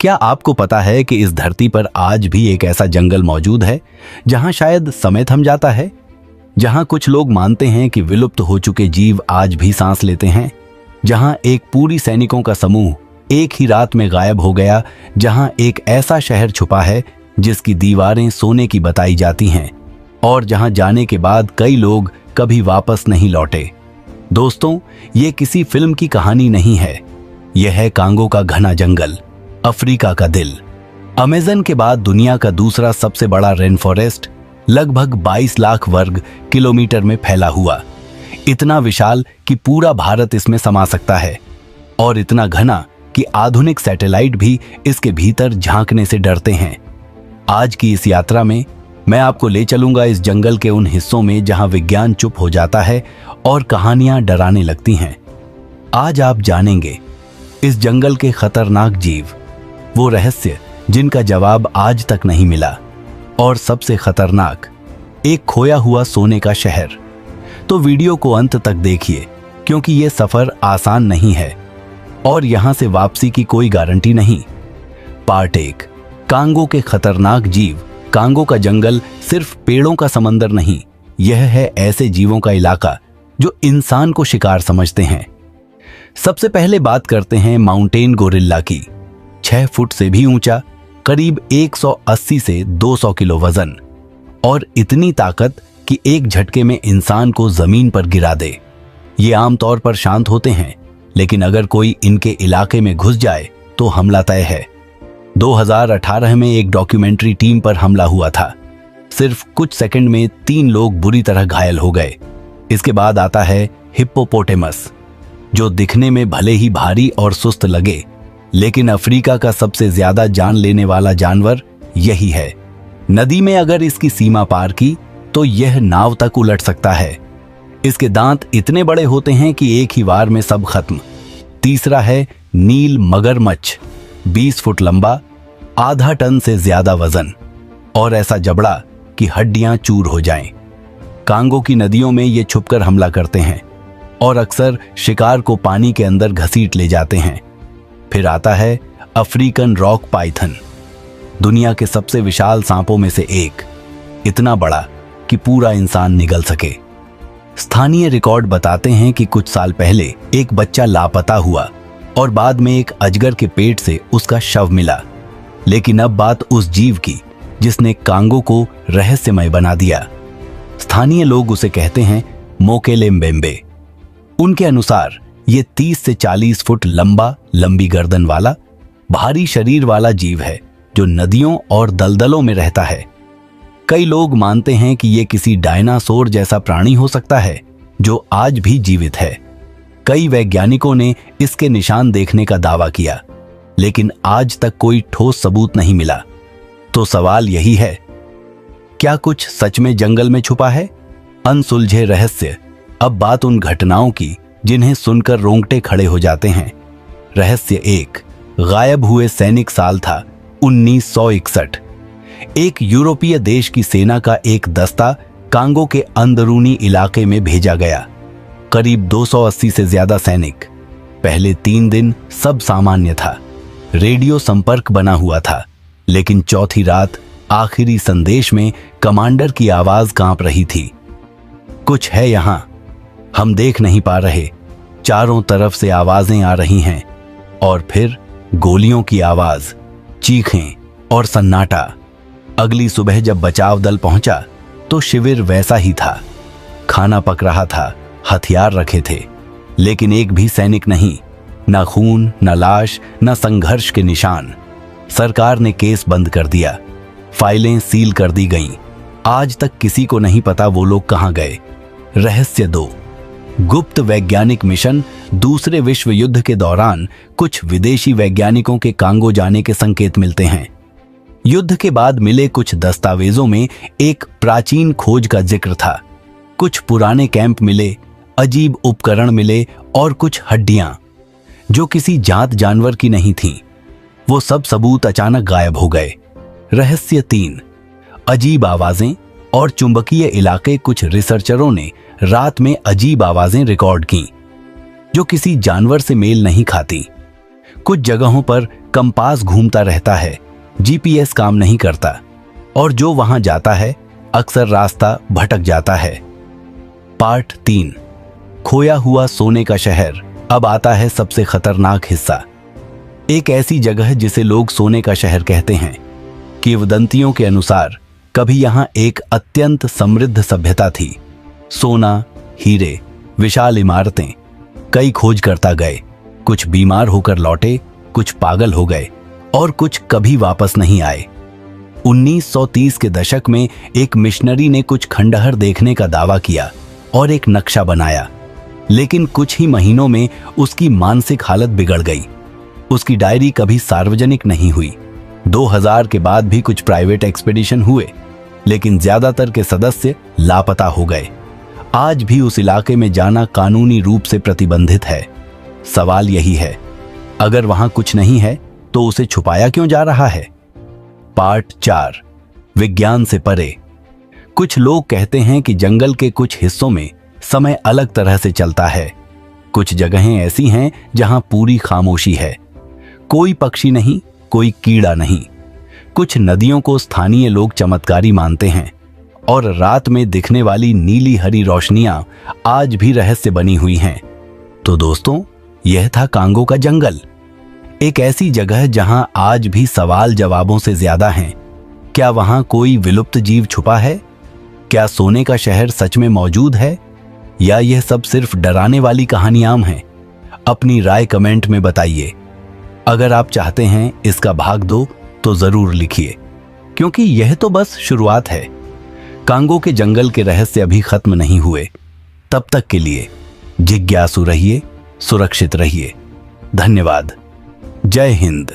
क्या आपको पता है कि इस धरती पर आज भी एक ऐसा जंगल मौजूद है जहां शायद समय थम जाता है, जहां कुछ लोग मानते हैं कि विलुप्त हो चुके जीव आज भी सांस लेते हैं, जहां एक पूरी सैनिकों का समूह एक ही रात में गायब हो गया, जहां एक ऐसा शहर छुपा है जिसकी दीवारें सोने की बताई जाती हैं और जहां जाने के बाद कई लोग कभी वापस नहीं लौटे। दोस्तों, ये किसी फिल्म की कहानी नहीं है, यह है कांगो का घना जंगल, अफ्रीका का दिल। अमेज़न के बाद दुनिया का दूसरा सबसे बड़ा रेन फॉरेस्ट, लगभग 22 लाख वर्ग किलोमीटर में फैला हुआ, इतना विशाल कि पूरा भारत इसमें समा सकता है और इतना घना कि आधुनिक सैटेलाइट भी इसके भीतर झांकने से डरते हैं। आज की इस यात्रा में मैं आपको ले चलूंगा इस जंगल के उन हिस्सों में जहां विज्ञान चुप हो जाता है और कहानियां डराने लगती हैं। आज आप जानेंगे इस जंगल के खतरनाक जीव, वो रहस्य जिनका जवाब आज तक नहीं मिला, और सबसे खतरनाक, एक खोया हुआ सोने का शहर। तो वीडियो को अंत तक देखिए, क्योंकि ये सफर आसान नहीं है और यहां से वापसी की कोई गारंटी नहीं। पार्ट 1, कांगो के खतरनाक जीव। कांगो का जंगल सिर्फ पेड़ों का समंदर नहीं, यह है ऐसे जीवों का इलाका जो इंसान को शिकार समझते हैं। सबसे पहले बात करते हैं माउंटेन गोरिल्ला की। 6 फुट से भी ऊंचा, करीब 180 से 200 किलो वजन और इतनी ताकत कि एक झटके में इंसान को जमीन पर गिरा दे। ये आमतौर पर शांत होते हैं, लेकिन अगर कोई इनके इलाके में घुस जाए तो हमला तय है। 2018 में एक डॉक्यूमेंट्री टीम पर हमला हुआ था। सिर्फ कुछ सेकंड में 3 लोग बुरी तरह घायल हो गए। इसके बाद आता है हिप्पोपोटेमस, जो दिखने में भले ही भारी और सुस्त लगे, लेकिन अफ्रीका का सबसे ज्यादा जान लेने वाला जानवर यही है। नदी में अगर इसकी सीमा पार की तो यह नाव तक उलट सकता है। इसके दांत इतने बड़े होते हैं कि एक ही वार में सब खत्म। तीसरा है नील मगरमच्छ, 20 फुट लंबा, आधा टन से ज्यादा वजन और ऐसा जबड़ा कि हड्डियां चूर हो जाएं। कांगो की नदियों में ये छुपकर हमला करते हैं और अक्सर शिकार को पानी के अंदर घसीट ले जाते हैं। फिर आता है अफ्रीकन रॉक पाइथन, दुनिया के सबसे विशाल सांपों में से एक, इतना बड़ा कि पूरा इंसान निगल सके। स्थानीय रिकॉर्ड बताते हैं कि कुछ साल पहले एक बच्चा लापता हुआ और बाद में एक अजगर के पेट से उसका शव मिला। लेकिन अब बात उस जीव की जिसने कांगो को रहस्यमय बना दिया। स्थानीय लोग उसे कहते हैं मोकेले म्बेम्बे। उनके अनुसार ये 30 से 40 फुट लंबा, लंबी गर्दन वाला, भारी शरीर वाला जीव है जो नदियों और दलदलों में रहता है। कई लोग मानते हैं कि ये किसी डायनासोर जैसा प्राणी हो सकता है जो आज भी जीवित है। कई वैज्ञानिकों ने इसके निशान देखने का दावा किया, लेकिन आज तक कोई ठोस सबूत नहीं मिला। तो सवाल यही है, क्या कुछ सच में जंगल में छुपा है? अनसुलझे रहस्य। अब बात उन घटनाओं की जिन्हें सुनकर रोंगटे खड़े हो जाते हैं। रहस्य 1, गायब हुए सैनिक। साल था 1961। एक यूरोपीय देश की सेना का एक दस्ता कांगो के अंदरूनी इलाके में भेजा गया। करीब 280 से ज्यादा सैनिक। पहले 3 दिन सब सामान्य था, रेडियो संपर्क बना हुआ था, लेकिन चौथी रात आखिरी संदेश में कमांडर की आवाज कांप रही थी। कुछ है यहां, हम देख नहीं पा रहे। चारों तरफ से आवाजें आ रही हैं और फिर गोलियों की आवाज, चीखें और सन्नाटा। अगली सुबह जब बचाव दल पहुंचा तो शिविर वैसा ही था। खाना पक रहा था, हथियार रखे थे, लेकिन एक भी सैनिक नहीं। न खून, न लाश, न संघर्ष के निशान। सरकार ने केस बंद कर दिया, फाइलें सील कर दी गईं। आज तक किसी को नहीं पता वो लोग कहां गए। रहस्य 2, गुप्त वैज्ञानिक मिशन। दूसरे विश्व युद्ध के दौरान कुछ विदेशी वैज्ञानिकों के कांगो जाने के संकेत मिलते हैं। युद्ध के बाद मिले कुछ दस्तावेजों में एक प्राचीन खोज का जिक्र था। कुछ पुराने कैंप मिले, अजीब उपकरण मिले और कुछ हड्डियां जो किसी जात जानवर की नहीं थीं। वो सब सबूत अचानक गायब हो गए। रहस्य 3, अजीब आवाजें और चुंबकीय इलाके। कुछ रिसर्चरों ने रात में अजीब आवाजें रिकॉर्ड की जो किसी जानवर से मेल नहीं खाती। कुछ जगहों पर कंपास घूमता रहता है, जीपीएस काम नहीं करता और जो वहां जाता है अक्सर रास्ता भटक जाता है। पार्ट 3, खोया हुआ सोने का शहर। अब आता है सबसे खतरनाक हिस्सा। एक ऐसी जगह जिसे लोग सोने का शहर कहते हैं। किंवदंतियों के अनुसार कभी यहां एक अत्यंत समृद्ध सभ्यता थी। सोना, हीरे, विशाल इमारतें। कई खोजकर्ता गए, कुछ बीमार होकर लौटे, कुछ पागल हो गए और कुछ कभी वापस नहीं आए। 1930 के दशक में एक मिशनरी ने कुछ खंडहर देखने का दावा किया और एक नक्शा बनाया, लेकिन कुछ ही महीनों में उसकी मानसिक हालत बिगड़ गई। उसकी डायरी कभी सार्वजनिक नहीं हुई। 2000 के बाद भी कुछ प्राइवेट एक्सपीडिशन हुए, लेकिन ज्यादातर के सदस्य लापता हो गए। आज भी उस इलाके में जाना कानूनी रूप से प्रतिबंधित है। सवाल यही है, अगर वहां कुछ नहीं है तो उसे छुपाया क्यों जा रहा है? पार्ट 4, विज्ञान से परे। कुछ लोग कहते हैं कि जंगल के कुछ हिस्सों में समय अलग तरह से चलता है। कुछ जगहें ऐसी हैं जहां पूरी खामोशी है, कोई पक्षी नहीं, कोई कीड़ा नहीं। कुछ नदियों को स्थानीय लोग चमत्कारी मानते हैं और रात में दिखने वाली नीली हरी रोशनियां आज भी रहस्य बनी हुई हैं। तो दोस्तों, यह था कांगो का जंगल, एक ऐसी जगह जहां आज भी सवाल जवाबों से ज्यादा हैं। क्या वहां कोई विलुप्त जीव छुपा है? क्या सोने का शहर सच में मौजूद है, या यह सब सिर्फ डराने वाली कहानियां हैं? अपनी राय कमेंट में बताइए। अगर आप चाहते हैं इसका भाग 2 तो जरूर लिखिए, क्योंकि यह तो बस शुरुआत है। कांगो के जंगल के रहस्य अभी खत्म नहीं हुए। तब तक के लिए जिज्ञासु रहिए, सुरक्षित रहिए। धन्यवाद। जय हिंद।